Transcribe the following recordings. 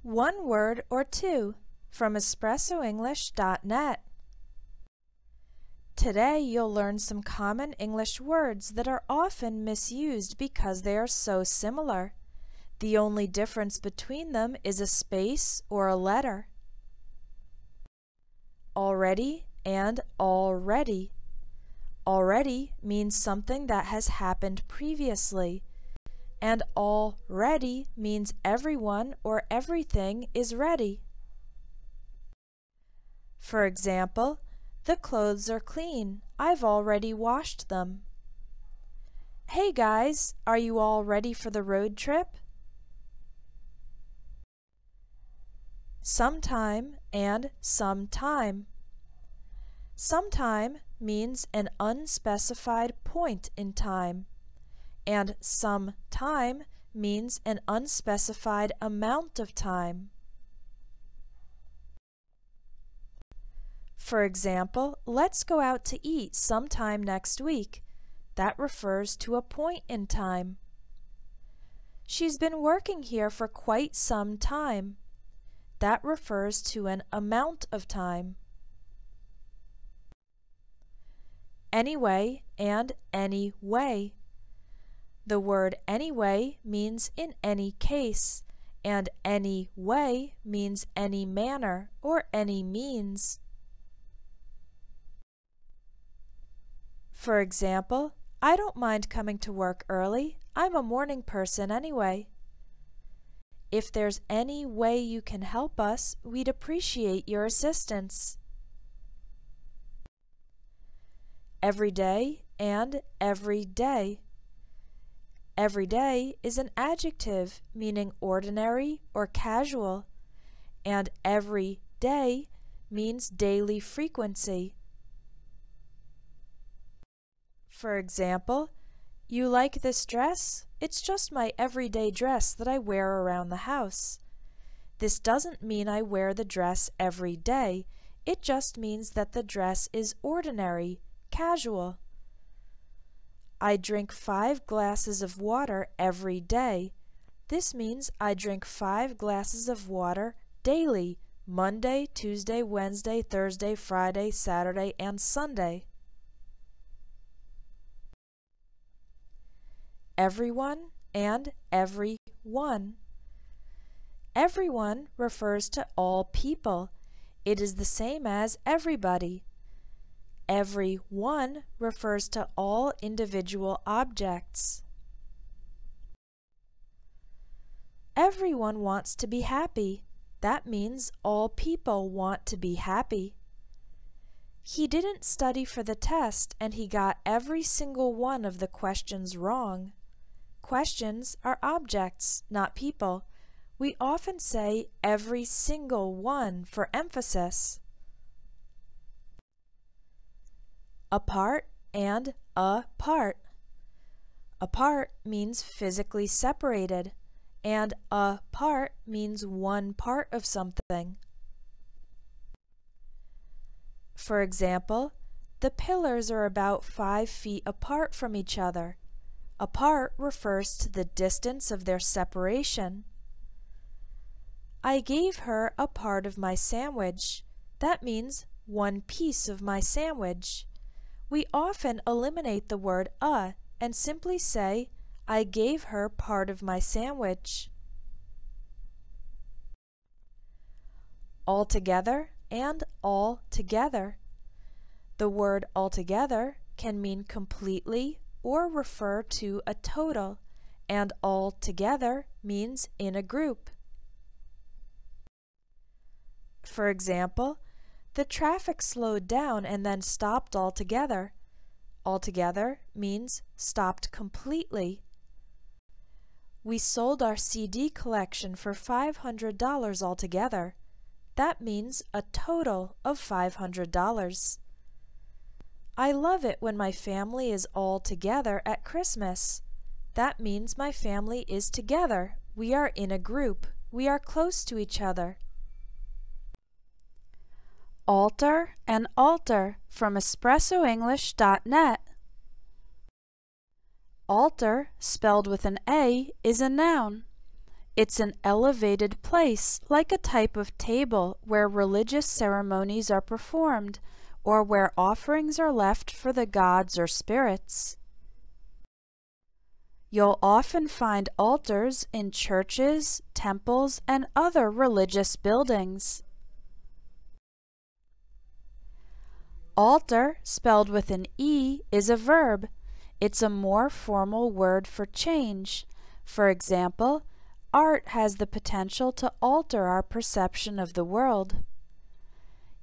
One word or two from EspressoEnglish.net. Today you'll learn some common English words that are often misused because they are so similar. The only difference between them is a space or a letter. Already and already. Already means something that has happened previously, and already means everyone or everything is ready. For example, the clothes are clean. I've already washed them. Hey guys, are you all ready for the road trip? Sometime and sometime. Sometime means an unspecified point in time, and some time means an unspecified amount of time. For example, let's go out to eat sometime next week. That refers to a point in time. She's been working here for quite some time. That refers to an amount of time. Anyway and anyway. The word anyway means in any case, and any way means any manner or any means. For example, I don't mind coming to work early. I'm a morning person anyway. If there's any way you can help us, we'd appreciate your assistance. Every day and every day. Every day is an adjective meaning ordinary or casual, and every day means daily frequency. For example, you like this dress? It's just my everyday dress that I wear around the house. This doesn't mean I wear the dress every day. It just means that the dress is ordinary, casual. I drink 5 glasses of water every day. This means I drink 5 glasses of water daily, Monday, Tuesday, Wednesday, Thursday, Friday, Saturday, and Sunday. Everyone and everyone. Everyone refers to all people. It is the same as everybody. Everyone refers to all individual objects. Everyone wants to be happy. That means all people want to be happy. He didn't study for the test and he got every single one of the questions wrong. Questions are objects, not people. We often say every single one for emphasis. Apart and apart. Apart means physically separated, and apart means one part of something. For example, the pillars are about 5 feet apart from each other. Apart refers to the distance of their separation. I gave her a part of my sandwich. That means one piece of my sandwich. We often eliminate the word and simply say, I gave her part of my sandwich. Altogether and all together. The word altogether can mean completely or refer to a total, and all together means in a group. For example, the traffic slowed down and then stopped altogether. Altogether means stopped completely. We sold our CD collection for $500 altogether. That means a total of $500. I love it when my family is all together at Christmas. That means my family is together. We are in a group. We are close to each other. Alter and alter from EspressoEnglish.net. Alter, spelled with an A, is a noun. It's an elevated place, like a type of table where religious ceremonies are performed, or where offerings are left for the gods or spirits. You'll often find altars in churches, temples, and other religious buildings. Alter, spelled with an E, is a verb. It's a more formal word for change. For example, art has the potential to alter our perception of the world.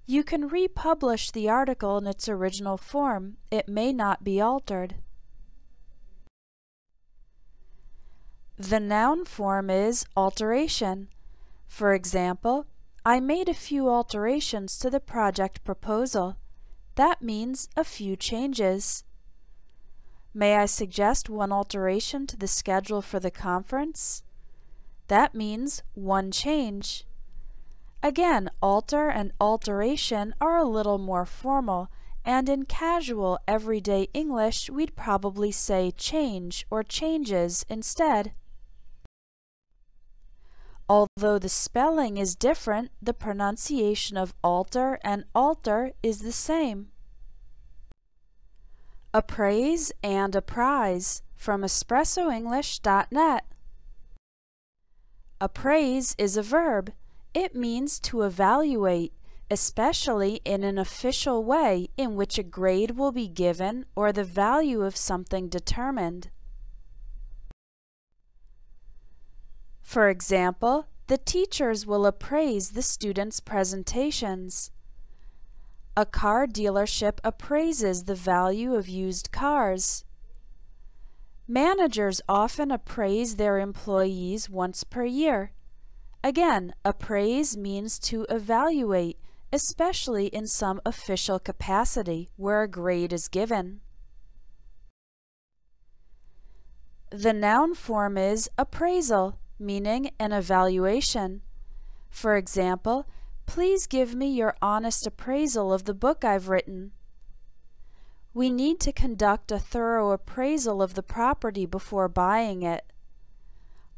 You can republish the article in its original form. It may not be altered. The noun form is alteration. For example, I made a few alterations to the project proposal. That means a few changes. May I suggest one alteration to the schedule for the conference? That means one change. Again, alter and alteration are a little more formal, and in casual, everyday English, we'd probably say change or changes instead. Although the spelling is different, the pronunciation of alter and alter is the same. Appraise and apprise, from espressoenglish.net. Appraise is a verb. It means to evaluate, especially in an official way in which a grade will be given or the value of something determined. For example, the teachers will appraise the students' presentations. A car dealership appraises the value of used cars. Managers often appraise their employees once per year. Again, appraise means to evaluate, especially in some official capacity where a grade is given. The noun form is appraisal, meaning an evaluation. For example, please give me your honest appraisal of the book I've written. We need to conduct a thorough appraisal of the property before buying it.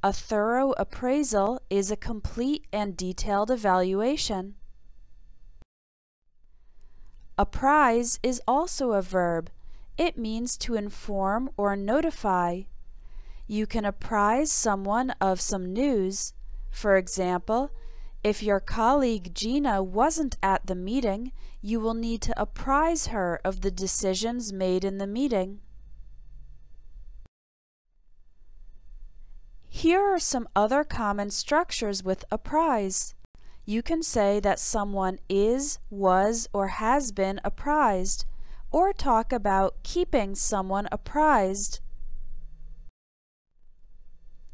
A thorough appraisal is a complete and detailed evaluation. Apprise is also a verb. It means to inform or notify. You can apprise someone of some news. For example, if your colleague Gina wasn't at the meeting, you will need to apprise her of the decisions made in the meeting. Here are some other common structures with apprise. You can say that someone is, was, or has been apprised, or talk about keeping someone apprised.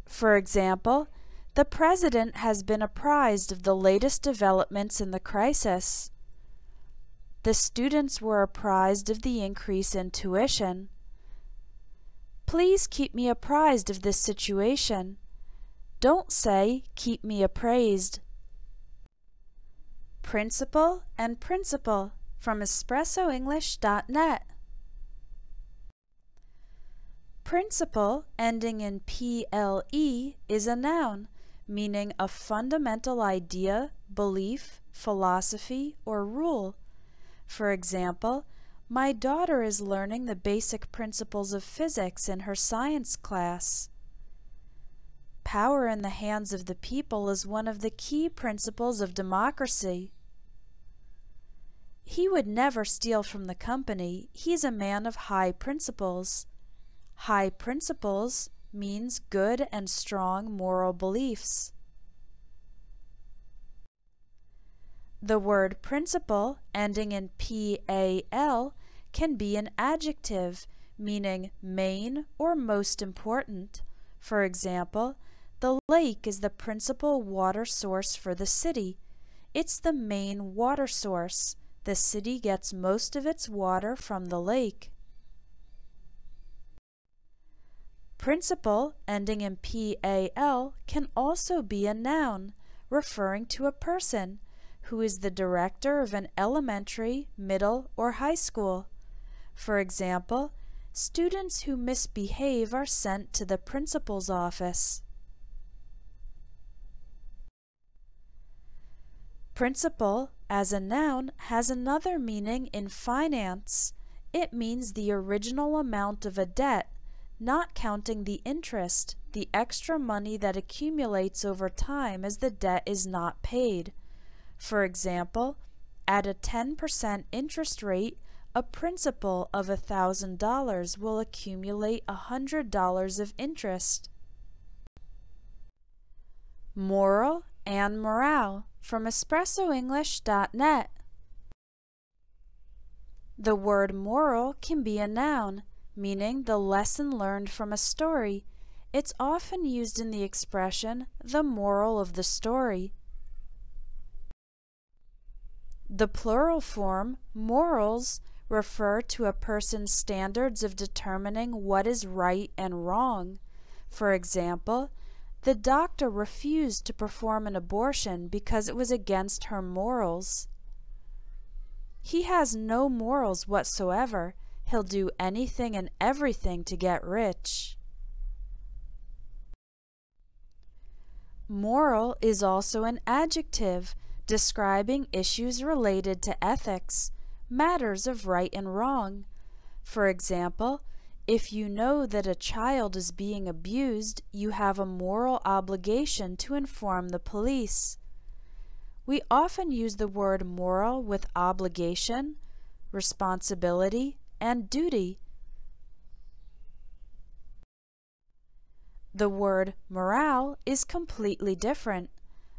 For example, the president has been apprised of the latest developments in the crisis. The students were apprised of the increase in tuition. Please keep me apprised of this situation. Don't say, keep me appraised. Principal and principal, from espressoenglish.net. Principle, ending in ple, is a noun, meaning a fundamental idea, belief, philosophy, or rule. For example, my daughter is learning the basic principles of physics in her science class. Power in the hands of the people is one of the key principles of democracy. He would never steal from the company. He's a man of high principles. High principles means good and strong moral beliefs. The word principle, ending in pal, can be an adjective, meaning main or most important. For example, the lake is the principal water source for the city. It's the main water source. The city gets most of its water from the lake. Principal, ending in pal, can also be a noun, referring to a person who is the director of an elementary, middle, or high school. For example, students who misbehave are sent to the principal's office. Principal, as a noun, has another meaning in finance. It means the original amount of a debt, not counting the interest, the extra money that accumulates over time as the debt is not paid. For example, at a 10% interest rate, a principal of $1,000 will accumulate $100 of interest. Moral and morale from EspressoEnglish.net. The word moral can be a noun, meaning the lesson learned from a story. It's often used in the expression, the moral of the story. The plural form, morals, refer to a person's standards of determining what is right and wrong. For example, the doctor refused to perform an abortion because it was against her morals. He has no morals whatsoever. He'll do anything and everything to get rich. Moral is also an adjective describing issues related to ethics, matters of right and wrong. For example, if you know that a child is being abused, you have a moral obligation to inform the police. We often use the word moral with obligation, responsibility, and duty. The word morale is completely different.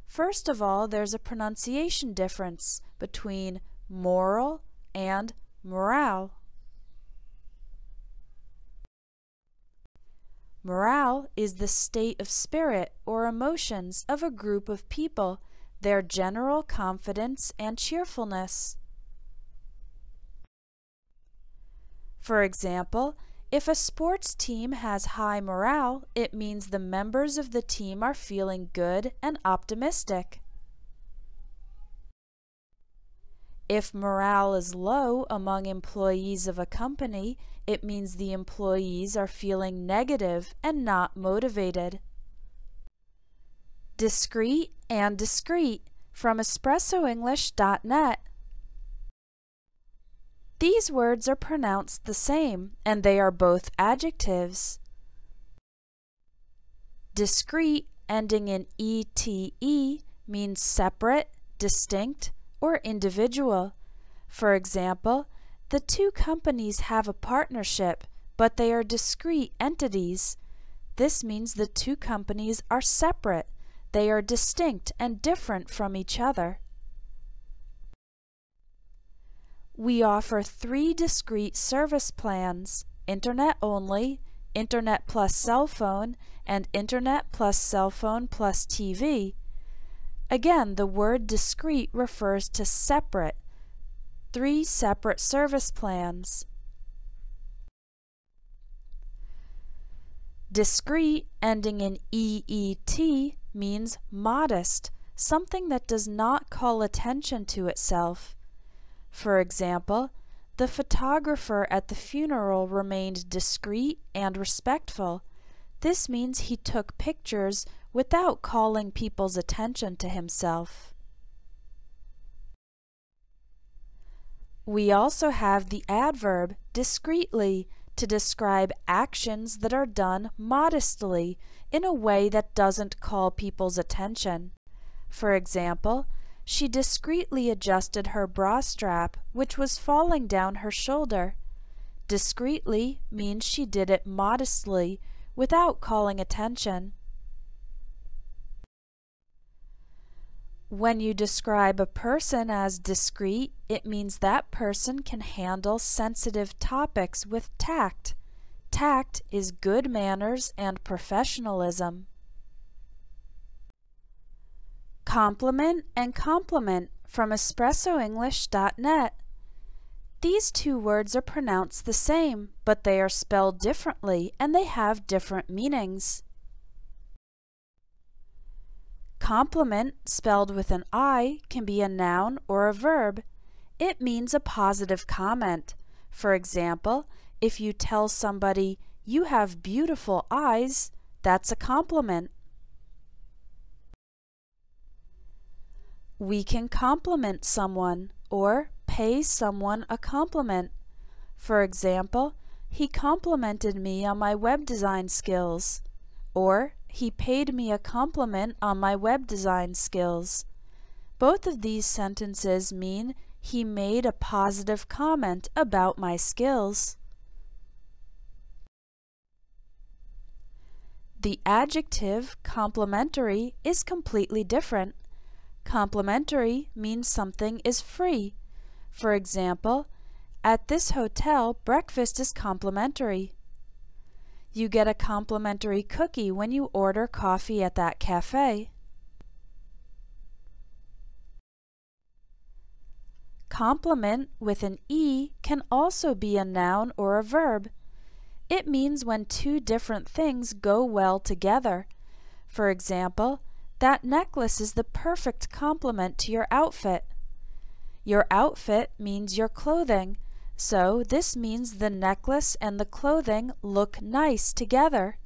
First of all, there's a pronunciation difference between moral and morale. Morale is the state of spirit or emotions of a group of people, their general confidence and cheerfulness. For example, if a sports team has high morale, it means the members of the team are feeling good and optimistic. If morale is low among employees of a company, it means the employees are feeling negative and not motivated. Discreet and discreet from EspressoEnglish.net. These words are pronounced the same, and they are both adjectives. Discreet, ending in ete, means separate, distinct, or individual. For example, the two companies have a partnership, but they are discrete entities. This means the two companies are separate. They are distinct and different from each other. We offer 3 discrete service plans: Internet only, Internet plus cell phone, and Internet plus cell phone plus TV. Again, the word discrete refers to separate, 3 separate service plans. Discreet, ending in EET, means modest, something that does not call attention to itself. For example, the photographer at the funeral remained discreet and respectful. This means he took pictures without calling people's attention to himself. We also have the adverb discreetly to describe actions that are done modestly in a way that doesn't call people's attention. For example, she discreetly adjusted her bra strap, which was falling down her shoulder. Discreetly means she did it modestly, without calling attention. When you describe a person as discreet, it means that person can handle sensitive topics with tact. Tact is good manners and professionalism. Compliment and complement from EspressoEnglish.net. These 2 words are pronounced the same, but they are spelled differently and they have different meanings. Compliment, spelled with an I, can be a noun or a verb. It means a positive comment. For example, if you tell somebody, "You have beautiful eyes," that's a compliment. We can compliment someone or pay someone a compliment. For example, he complimented me on my web design skills, or he paid me a compliment on my web design skills. Both of these sentences mean he made a positive comment about my skills. The adjective complimentary is completely different. Complimentary means something is free. For example, at this hotel, breakfast is complimentary. You get a complimentary cookie when you order coffee at that cafe. Compliment with an E can also be a noun or a verb. It means when two different things go well together. For example, that necklace is the perfect complement to your outfit. Your outfit means your clothing, so this means the necklace and the clothing look nice together.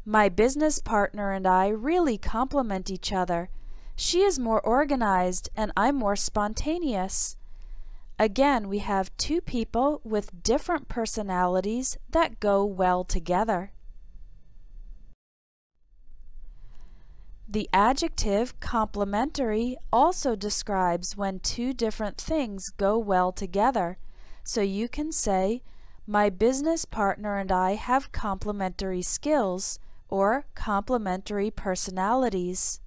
My business partner and I really complement each other. She is more organized and I'm more spontaneous. Again, we have two people with different personalities that go well together. The adjective complementary also describes when two different things go well together. So you can say, my business partner and I have complementary skills or complementary personalities.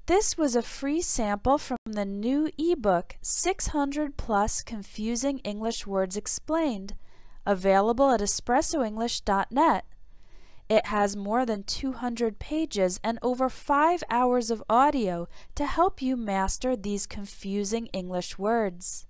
This was a free sample from the new ebook 600 Plus Confusing English Words Explained, available at espressoenglish.net. It has more than 200 pages and over 5 hours of audio to help you master these confusing English words.